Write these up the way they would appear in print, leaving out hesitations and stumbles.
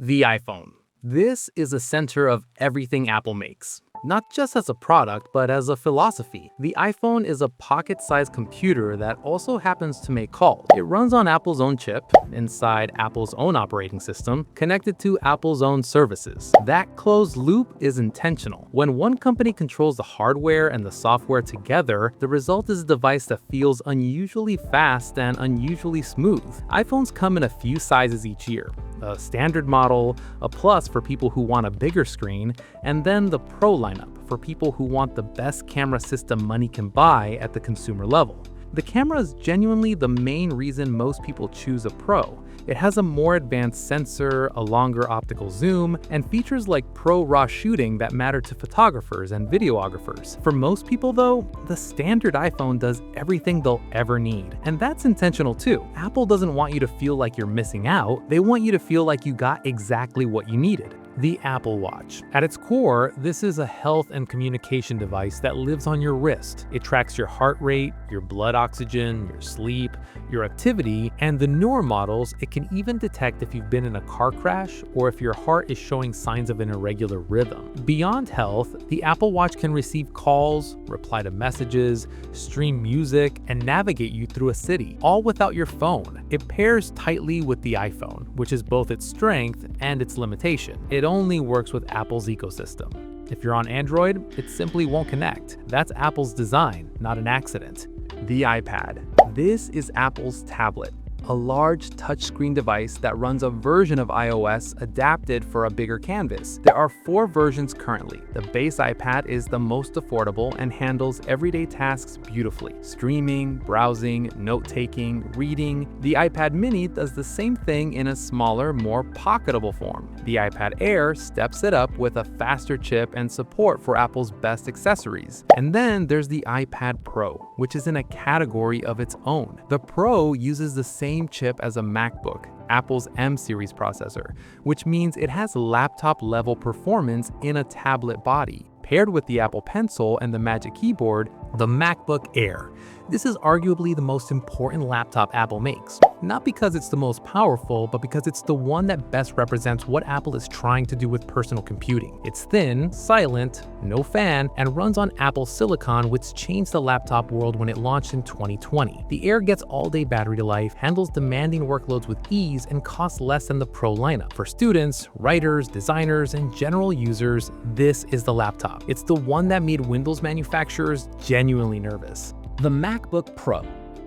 The iPhone. This is the center of everything Apple makes. Not just as a product, but as a philosophy. The iPhone is a pocket-sized computer that also happens to make calls. It runs on Apple's own chip, inside Apple's own operating system, connected to Apple's own services. That closed loop is intentional. When one company controls the hardware and the software together, the result is a device that feels unusually fast and unusually smooth. iPhones come in a few sizes each year. A standard model, a Plus for people who want a bigger screen, and then the Pro lineup for people who want the best camera system money can buy at the consumer level. The camera is genuinely the main reason most people choose a Pro. It has a more advanced sensor, a longer optical zoom, and features like Pro RAW shooting that matter to photographers and videographers. For most people though, the standard iPhone does everything they'll ever need. And that's intentional too. Apple doesn't want you to feel like you're missing out, they want you to feel like you got exactly what you needed. The Apple Watch. At its core, this is a health and communication device that lives on your wrist. It tracks your heart rate, your blood oxygen, your sleep, your activity, and the newer models, it can even detect if you've been in a car crash or if your heart is showing signs of an irregular rhythm. Beyond health, the Apple Watch can receive calls, reply to messages, stream music, and navigate you through a city, all without your phone. It pairs tightly with the iPhone, which is both its strength and its limitation. It only works with Apple's ecosystem. If you're on Android, it simply won't connect. That's Apple's design, not an accident. The iPad. This is Apple's tablet, a large touchscreen device that runs a version of iOS adapted for a bigger canvas. There are 4 versions currently. The base iPad is the most affordable and handles everyday tasks beautifully. Streaming, browsing, note-taking, reading. The iPad mini does the same thing in a smaller, more pocketable form. The iPad Air steps it up with a faster chip and support for Apple's best accessories. And then there's the iPad Pro, which is in a category of its own. The Pro uses the same chip as a MacBook, Apple's M series processor, which means it has laptop-level performance in a tablet body. Paired with the Apple Pencil and the Magic Keyboard, the MacBook Air. This is arguably the most important laptop Apple makes. Not because it's the most powerful, but because it's the one that best represents what Apple is trying to do with personal computing. It's thin, silent, no fan, and runs on Apple Silicon, which changed the laptop world when it launched in 2020. The Air gets all-day battery life, handles demanding workloads with ease, and costs less than the Pro lineup. For students, writers, designers, and general users, this is the laptop. It's the one that made Windows manufacturers genuinely nervous. The MacBook Pro.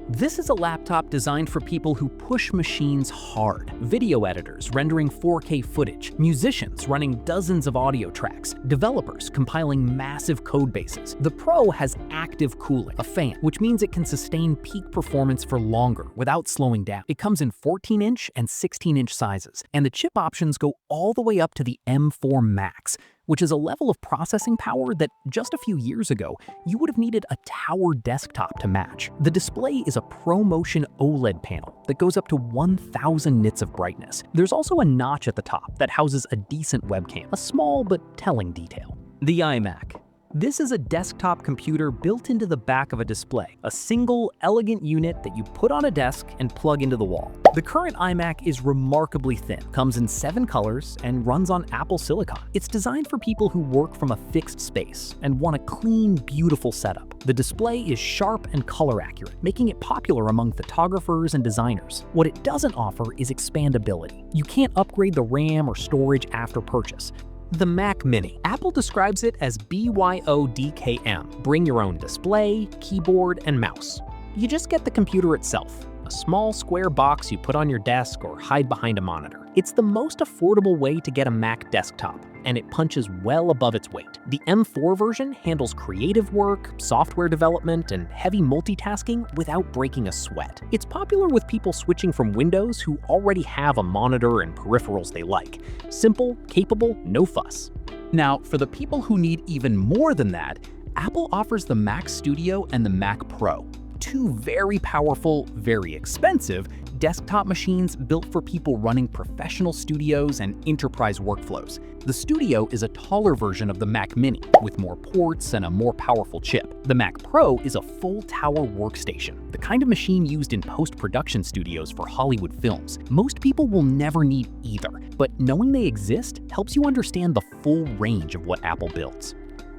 This is a laptop designed for people who push machines hard. Video editors rendering 4K footage, musicians running dozens of audio tracks, developers compiling massive code bases. The Pro has active cooling, a fan, which means it can sustain peak performance for longer without slowing down. It comes in 14-inch and 16-inch sizes, and the chip options go all the way up to the M4 Max, which is a level of processing power that just a few years ago, you would have needed a tower desktop to match. The display is a ProMotion OLED panel that goes up to 1000 nits of brightness. There's also a notch at the top that houses a decent webcam, a small but telling detail. The iMac. This is a desktop computer built into the back of a display, a single, elegant unit that you put on a desk and plug into the wall. The current iMac is remarkably thin, comes in 7 colors, and runs on Apple Silicon. It's designed for people who work from a fixed space and want a clean, beautiful setup. The display is sharp and color accurate, making it popular among photographers and designers. What it doesn't offer is expandability. You can't upgrade the RAM or storage after purchase. The Mac Mini. Apple describes it as BYODKM. Bring your own display, keyboard, and mouse. You just get the computer itself, a small square box you put on your desk or hide behind a monitor. It's the most affordable way to get a Mac desktop, and it punches well above its weight. The M4 version handles creative work, software development, and heavy multitasking without breaking a sweat. It's popular with people switching from Windows who already have a monitor and peripherals they like. Simple, capable, no fuss. Now, for the people who need even more than that, Apple offers the Mac Studio and the Mac Pro. two very powerful, very expensive desktop machines built for people running professional studios and enterprise workflows. The Studio is a taller version of the Mac Mini, with more ports and a more powerful chip. The Mac Pro is a full tower workstation, the kind of machine used in post-production studios for Hollywood films. Most people will never need either, but knowing they exist helps you understand the full range of what Apple builds.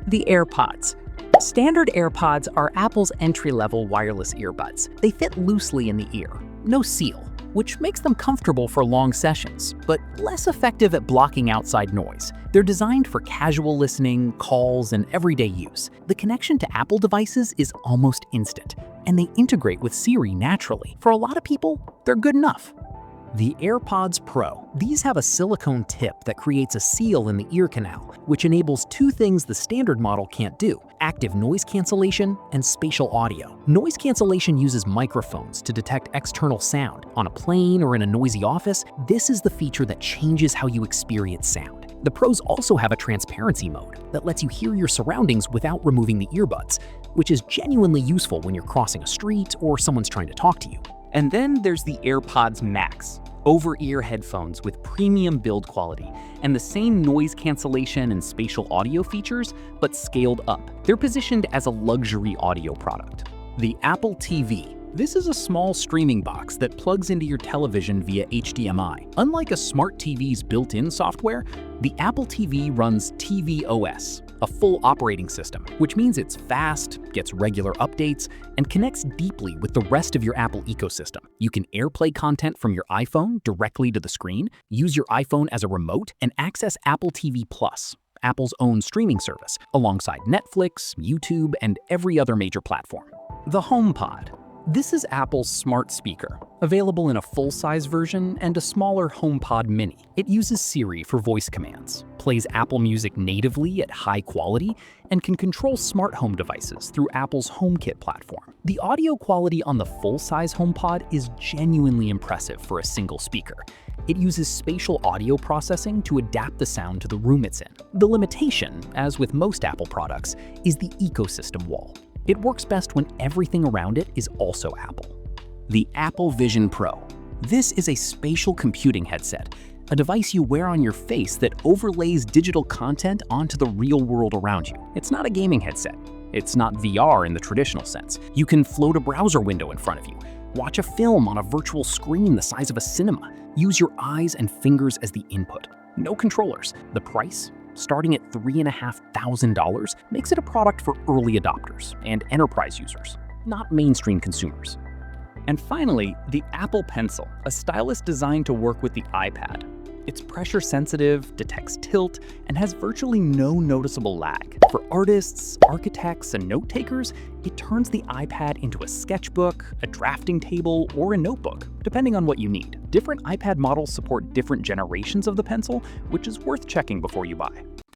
The AirPods. Standard AirPods are Apple's entry-level wireless earbuds. They fit loosely in the ear, no seal, which makes them comfortable for long sessions, but less effective at blocking outside noise. They're designed for casual listening, calls, and everyday use. The connection to Apple devices is almost instant, and they integrate with Siri naturally. For a lot of people, they're good enough. The AirPods Pro. These have a silicone tip that creates a seal in the ear canal, which enables two things the standard model can't do: active noise cancellation and spatial audio. Noise cancellation uses microphones to detect external sound. On a plane or in a noisy office, this is the feature that changes how you experience sound. The Pros also have a transparency mode that lets you hear your surroundings without removing the earbuds, which is genuinely useful when you're crossing a street or someone's trying to talk to you. And then there's the AirPods Max, over-ear headphones with premium build quality and the same noise cancellation and spatial audio features, but scaled up. They're positioned as a luxury audio product. The Apple TV. This is a small streaming box that plugs into your television via HDMI. Unlike a smart TV's built-in software, the Apple TV runs tvOS, a full operating system, which means it's fast, gets regular updates, and connects deeply with the rest of your Apple ecosystem. You can AirPlay content from your iPhone directly to the screen, use your iPhone as a remote, and access Apple TV Plus, Apple's own streaming service, alongside Netflix, YouTube, and every other major platform. The HomePod. This is Apple's smart speaker, available in a full-size version and a smaller HomePod Mini. It uses Siri for voice commands, plays Apple Music natively at high quality, and can control smart home devices through Apple's HomeKit platform. The audio quality on the full-size HomePod is genuinely impressive for a single speaker. It uses spatial audio processing to adapt the sound to the room it's in. The limitation, as with most Apple products, is the ecosystem wall. It works best when everything around it is also Apple. The Apple Vision Pro. This is a spatial computing headset, a device you wear on your face that overlays digital content onto the real world around you. It's not a gaming headset. It's not VR in the traditional sense. You can float a browser window in front of you, watch a film on a virtual screen the size of a cinema, use your eyes and fingers as the input. No controllers. The price? Starting at $3,500, makes it a product for early adopters and enterprise users, not mainstream consumers. And finally, the Apple Pencil, a stylus designed to work with the iPad. It's pressure sensitive, detects tilt, and has virtually no noticeable lag. For artists, architects, and note takers, it turns the iPad into a sketchbook, a drafting table, or a notebook, depending on what you need. Different iPad models support different generations of the Pencil, which is worth checking before you buy.